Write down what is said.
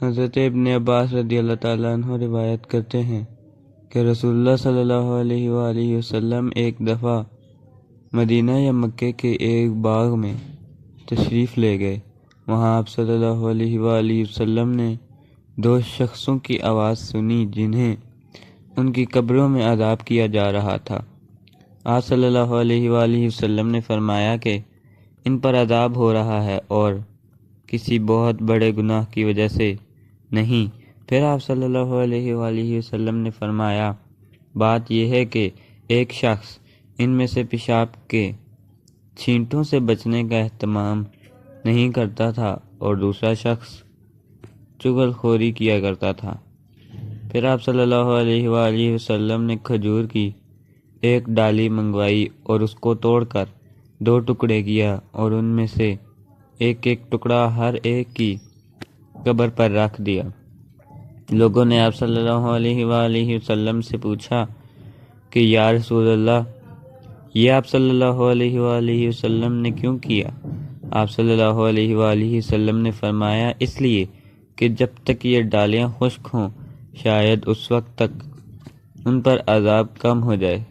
حضرت ابن عباس رضی اللہ تعالیٰ عنہ روایت کرتے ہیں کہ رسول اللہ صلی اللہ علیہ وآلہ وسلم ایک دفعہ مدینہ یا مکے کے ایک باغ میں تشریف لے گئے۔ وہاں آپ صلی اللہ علیہ وآلہ وسلم نے دو شخصوں کی آواز سنی جنہیں ان کی قبروں میں عذاب کیا جا رہا تھا۔ آپ صلی اللہ علیہ وآلہ وسلم نے فرمایا کہ ان پر عذاب ہو رہا ہے اور کسی بہت بڑے گناہ کی وجہ سے نہیں۔ پھر آپ صلی اللہ علیہ وآلہ وسلم نے فرمایا، بات یہ ہے کہ ایک شخص ان میں سے پیشاب کے چھینٹوں سے بچنے کا اہتمام نہیں کرتا تھا اور دوسرا شخص چغل خوری کیا کرتا تھا۔ پھر آپ صلی اللہ علیہ وآلہ وسلم نے کھجور کی ایک ڈالی منگوائی اور اس کو توڑ کر دو ٹکڑے کیا اور ان میں سے ایک ایک ٹکڑا ہر ایک کی قبر پر رکھ دیا۔ لوگوں نے آپ صلی اللہ علیہ وآلہ وسلم سے پوچھا کہ یا رسول اللہ، یہ آپ صلی اللہ علیہ وآلہ وسلم نے کیوں کیا؟ آپ صلی اللہ علیہ وآلہ وسلم نے فرمایا، اس لیے کہ جب تک یہ ڈالیاں خشک ہوں شاید اس وقت تک ان پر عذاب کم ہو جائے۔